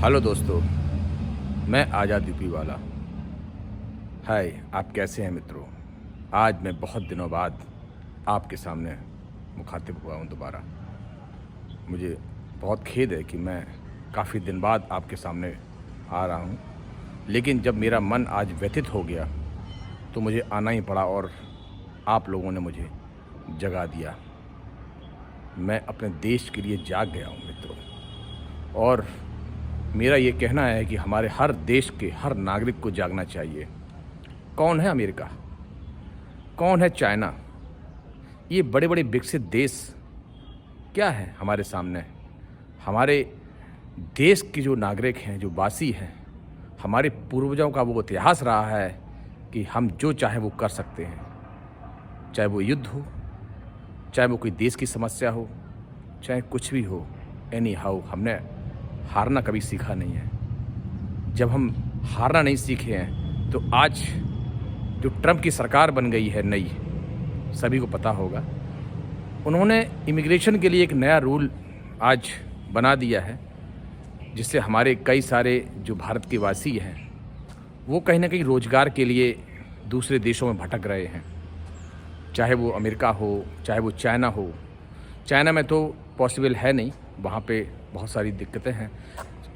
Hello दोस्तों, मैं आज़ाद UP वाला। हाय, आप कैसे हैं मित्रों? आज मैं बहुत दिनों बाद आपके सामने मुखातिब हुआ हूँ दोबारा। मुझे बहुत खेद है कि मैं काफ़ी दिन बाद आपके सामने आ रहा हूँ, लेकिन जब मेरा मन आज व्यथित हो गया तो मुझे आना ही पड़ा और आप लोगों ने मुझे जगा दिया। मैं अपने देश के लिए जाग गया हूँ मित्रों, और मेरा ये कहना है कि हमारे हर देश के हर नागरिक को जागना चाहिए। कौन है अमेरिका? कौन है चाइना? ये बड़े बड़े विकसित देश क्या है हमारे सामने? हमारे देश के जो नागरिक हैं, जो वासी हैं, हमारे पूर्वजों का वो इतिहास रहा है कि हम जो चाहे वो कर सकते हैं, चाहे वो युद्ध हो, चाहे वो कोई देश की समस्या हो, चाहे कुछ भी हो। एनी हाउ हमने हारना कभी सीखा नहीं है। जब हम हारना नहीं सीखे हैं तो आज जो ट्रंप की सरकार बन गई है नई, सभी को पता होगा, उन्होंने इमिग्रेशन के लिए एक नया रूल आज बना दिया है, जिससे हमारे कई सारे जो भारत के वासी हैं वो कहीं ना कहीं रोज़गार के लिए दूसरे देशों में भटक रहे हैं। चाहे वो अमेरिका हो, चाहे वो चाइना हो। चाइना में तो पॉसिबल है नहीं, वहाँ पे बहुत सारी दिक्कतें हैं।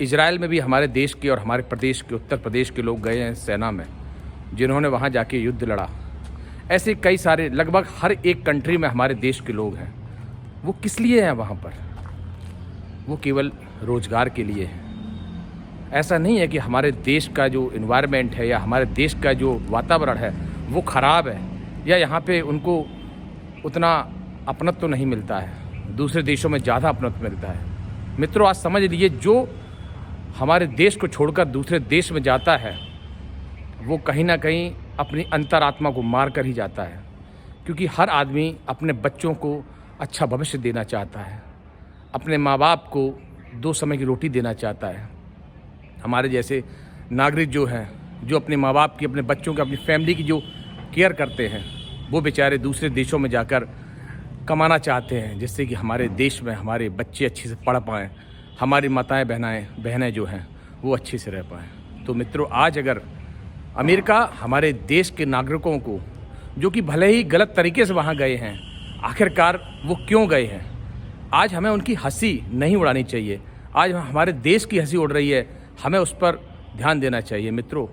इजराइल में भी हमारे देश के और हमारे प्रदेश के, उत्तर प्रदेश के लोग गए हैं सेना में, जिन्होंने वहाँ जाके युद्ध लड़ा। ऐसे कई सारे, लगभग हर एक कंट्री में हमारे देश के लोग हैं। वो किस लिए हैं वहाँ पर? वो केवल रोज़गार के लिए हैं। ऐसा नहीं है कि हमारे देश का जो इन्वायरमेंट है या हमारे देश का जो वातावरण है वो ख़राब है, या यहाँ पे उनको उतना अपनत्व तो नहीं मिलता है। दूसरे देशों में ज़्यादा अपनत्व मिलता है। मित्रों, आज समझ लीजिए, जो हमारे देश को छोड़कर दूसरे देश में जाता है वो कहीं ना कहीं अपनी अंतरात्मा को मार कर ही जाता है, क्योंकि हर आदमी अपने बच्चों को अच्छा भविष्य देना चाहता है, अपने माँ बाप को 2 समय की रोटी देना चाहता है। हमारे जैसे नागरिक जो हैं, जो अपने माँ बाप की, अपने बच्चों की, अपनी फैमिली की जो केयर करते हैं, वो बेचारे दूसरे देशों में जाकर कमाना चाहते हैं, जिससे कि हमारे देश में हमारे बच्चे अच्छे से पढ़ पाएँ, हमारी माताएं बहनें जो हैं वो अच्छे से रह पाएँ। तो मित्रों, आज अगर अमेरिका हमारे देश के नागरिकों को, जो कि भले ही गलत तरीके से वहाँ गए हैं, आखिरकार वो क्यों गए हैं, आज हमें उनकी हंसी नहीं उड़ानी चाहिए। आज हमारे देश की हंसी उड़ रही है, हमें उस पर ध्यान देना चाहिए। मित्रों,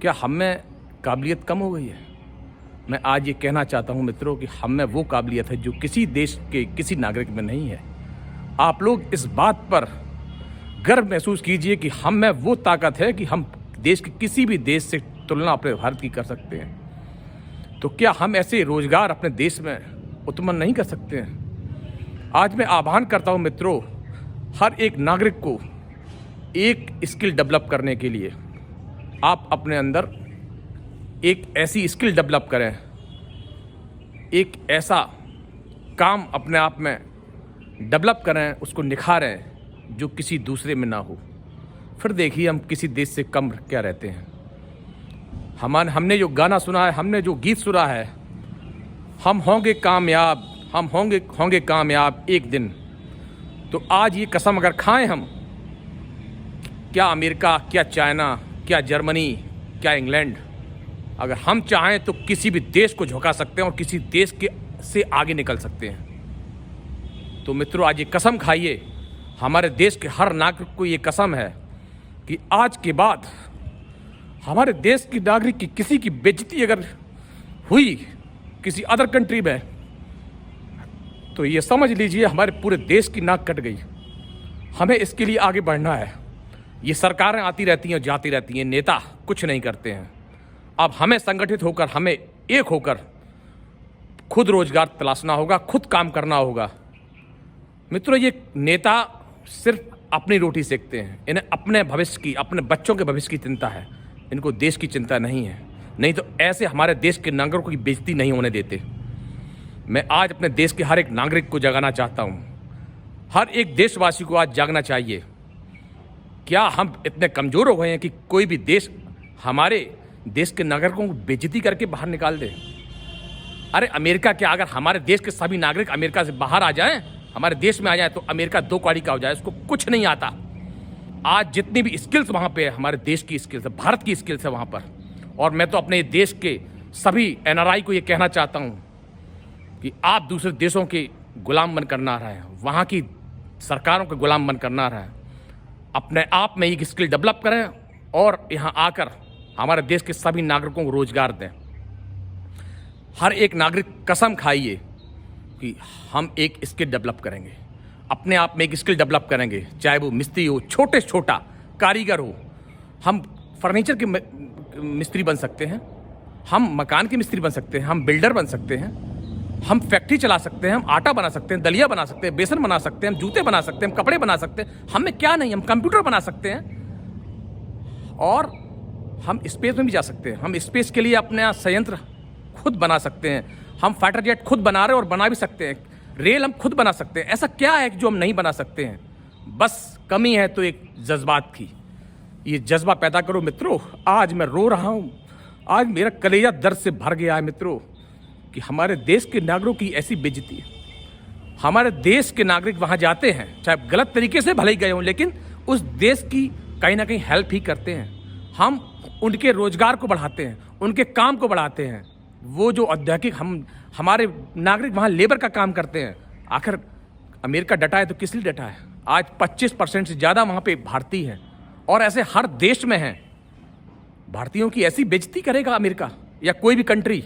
क्या हम में काबिलियत कम हो गई है? मैं आज ये कहना चाहता हूँ मित्रों कि हम में वो काबिलियत है जो किसी देश के किसी नागरिक में नहीं है। आप लोग इस बात पर गर्व महसूस कीजिए कि हम में वो ताकत है कि हम देश के किसी भी देश से तुलना अपने भारत की कर सकते हैं। तो क्या हम ऐसे रोजगार अपने देश में उत्पन्न नहीं कर सकते हैं? आज मैं आह्वान करता हूँ मित्रों, हर एक नागरिक को एक स्किल डेवलप करने के लिए आप अपने अंदर एक ऐसी स्किल डेवलप करें, एक ऐसा काम अपने आप में डेवलप करें, उसको निखारें जो किसी दूसरे में ना हो। फिर देखिए हम किसी देश से कम क्या रहते हैं। हमने जो गाना सुना है, हमने जो गीत सुना है, हम होंगे कामयाब, हम होंगे कामयाब एक दिन। तो आज ये कसम अगर खाएं हम, क्या अमेरिका, क्या चाइना, क्या जर्मनी, क्या इंग्लैंड, अगर हम चाहें तो किसी भी देश को झुका सकते हैं और किसी देश के से आगे निकल सकते हैं। तो मित्रों, आज ये कसम खाइए, हमारे देश के हर नागरिक को ये कसम है कि आज के बाद हमारे देश की नागरिक की किसी की बेइज्जती अगर हुई किसी अदर कंट्री में, तो ये समझ लीजिए हमारे पूरे देश की नाक कट गई। हमें इसके लिए आगे बढ़ना है। ये सरकारें आती रहती हैं और जाती रहती हैं, नेता कुछ नहीं करते हैं। अब हमें संगठित होकर, हमें एक होकर खुद रोजगार तलाशना होगा, खुद काम करना होगा। मित्रों, ये नेता सिर्फ अपनी रोटी सेकते हैं। इन्हें अपने भविष्य की, अपने बच्चों के भविष्य की चिंता है, इनको देश की चिंता नहीं है। नहीं तो ऐसे हमारे देश के नागरिकों की बेइज्जती नहीं होने देते। मैं आज अपने देश के हर एक नागरिक को जगाना चाहता हूँ। हर एक देशवासी को आज जागना चाहिए। क्या हम इतने कमज़ोर हो गए हैं कि कोई भी देश हमारे देश के नागरिकों को बेइज्जती करके बाहर निकाल दे? अरे अमेरिका क्या, अगर हमारे देश के सभी नागरिक अमेरिका से बाहर आ जाएं, हमारे देश में आ जाए तो अमेरिका 2 कौड़ी का हो जाए, उसको कुछ नहीं आता। आज जितनी भी स्किल्स वहाँ पे है, हमारे देश की स्किल्स है, भारत की स्किल्स है वहाँ पर। और मैं तो अपने देश के सभी एनआरआई को ये कहना चाहता हूँ कि आप दूसरे देशों के गुलाम बनकर ना रहे, वहाँ की सरकारों के गुलाम बनकर ना रहे, अपने आप में एक स्किल डेवलप करें और यहाँ आकर हमारे देश के सभी नागरिकों को रोजगार दें। हर एक नागरिक कसम खाइए कि हम एक स्किल डेवलप करेंगे, अपने आप में एक स्किल डेवलप करेंगे, चाहे वो मिस्त्री हो, छोटे से छोटा कारीगर हो। हम फर्नीचर के मिस्त्री बन सकते हैं, हम मकान के मिस्त्री बन सकते हैं, हम बिल्डर बन सकते हैं, हम फैक्ट्री चला सकते हैं, हम आटा बना सकते हैं, दलिया बना सकते हैं, बेसन बना सकते हैं, हम जूते बना सकते हैं, हम कपड़े बना सकते हैं। हमें क्या नहीं, हम कंप्यूटर बना सकते हैं और हम स्पेस में भी जा सकते हैं। हम स्पेस के लिए अपना संयंत्र खुद बना सकते हैं। हम फाइटर जेट खुद बना रहे और बना भी सकते हैं। रेल हम खुद बना सकते हैं। ऐसा क्या है जो हम नहीं बना सकते हैं? बस कमी है तो एक जज्बात की। ये जज्बा पैदा करो मित्रों। आज मैं रो रहा हूँ, आज मेरा कलेजा दर्द से भर गया है मित्रों कि हमारे देश के नागरिकों की ऐसी बेइज्जती है। हमारे देश के नागरिक वहाँ जाते हैं, चाहे गलत तरीके से भले ही गए हों, लेकिन उस देश की कहीं ना कहीं हेल्प ही करते हैं। हम उनके रोजगार को बढ़ाते हैं, उनके काम को बढ़ाते हैं। वो जो औद्योगिक हमारे नागरिक वहाँ लेबर का काम करते हैं। आखिर अमेरिका डटा है तो किस लिए डटा है? आज 25% से ज़्यादा वहाँ पे भारतीय हैं और ऐसे हर देश में हैं। भारतीयों की ऐसी बेइज्जती करेगा अमेरिका या कोई भी कंट्री?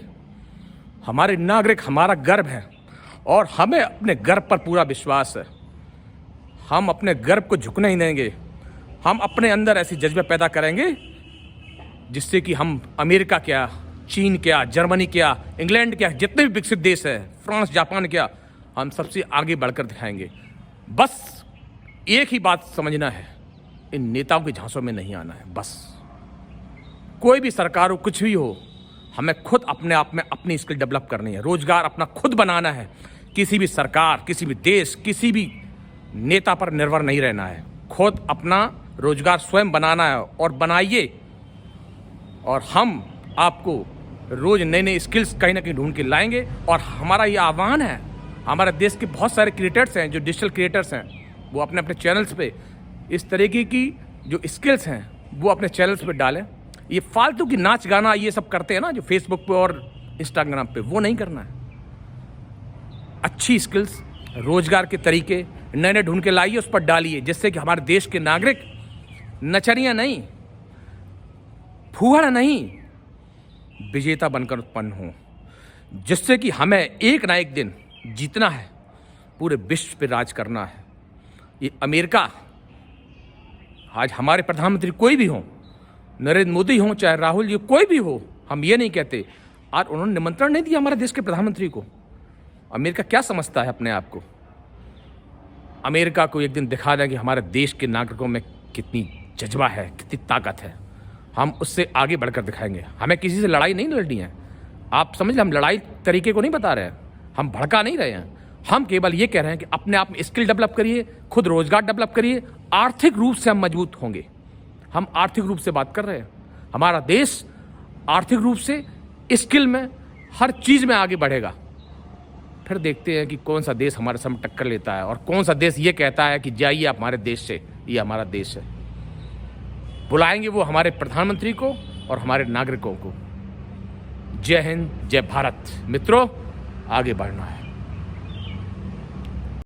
हमारे नागरिक हमारा गर्व है और हमें अपने गर्व पर पूरा विश्वास है। हम अपने गर्व को झुकने नहीं देंगे। हम अपने अंदर ऐसी जज्बे पैदा करेंगे जिससे कि हम अमेरिका क्या, चीन क्या, जर्मनी क्या, इंग्लैंड क्या, जितने भी विकसित देश है, फ्रांस, जापान क्या, हम सबसे आगे बढ़कर दिखाएंगे। बस एक ही बात समझना है, इन नेताओं के झांसों में नहीं आना है। बस कोई भी सरकार हो, कुछ भी हो, हमें खुद अपने आप में अपनी स्किल डेवलप करनी है, रोजगार अपना खुद बनाना है। किसी भी सरकार, किसी भी देश, किसी भी नेता पर निर्भर नहीं रहना है। खुद अपना रोजगार स्वयं बनाना है और बनाइए। और हम आपको रोज नए नए स्किल्स कहीं ना कहीं ढूंढ के लाएंगे। और हमारा ये आह्वान है, हमारे देश के बहुत सारे क्रिएटर्स हैं जो डिजिटल क्रिएटर्स हैं, वो अपने अपने चैनल्स पे इस तरीके की जो स्किल्स हैं वो अपने चैनल्स पे डालें। ये फालतू की नाच गाना ये सब करते हैं ना जो फेसबुक पे और इंस्टाग्राम पे, वो नहीं करना है। अच्छी स्किल्स, रोजगार के तरीके नए नए ढूंढ के लाइए, उस पर डालिए, जिससे कि हमारे देश के नागरिक नचनिया नहीं, फूहड़ नहीं, विजेता बनकर उत्पन्न हों, जिससे कि हमें एक ना एक दिन जीतना है, पूरे विश्व पे राज करना है। ये अमेरिका, आज हमारे प्रधानमंत्री कोई भी हो, नरेंद्र मोदी हो चाहे राहुल जी, कोई भी हो, हम ये नहीं कहते, आज उन्होंने निमंत्रण नहीं दिया हमारे देश के प्रधानमंत्री को। अमेरिका क्या समझता है अपने आप को? अमेरिका को एक दिन दिखा दें कि हमारे देश के नागरिकों में कितनी जज्बा है, कितनी ताकत है। हम उससे आगे बढ़कर दिखाएंगे। हमें किसी से लड़ाई नहीं लड़नी है। आप समझ लें, हम लड़ाई तरीके को नहीं बता रहे हैं, हम भड़का नहीं रहे हैं। हम केवल ये कह रहे हैं कि अपने आप में स्किल डेवलप करिए, खुद रोजगार डेवलप करिए, आर्थिक रूप से हम मजबूत होंगे। हम आर्थिक रूप से बात कर रहे हैं। हमारा देश आर्थिक रूप से, स्किल में, हर चीज़ में आगे बढ़ेगा। फिर देखते हैं कि कौन सा देश हमारे सामने टक्कर लेता है और कौन सा देश ये कहता है कि जाइए आप हमारे देश से, ये हमारा देश है। बुलाएंगे वो हमारे प्रधानमंत्री को और हमारे नागरिकों को। जय हिंद, जय भारत। मित्रों, आगे बढ़ना है।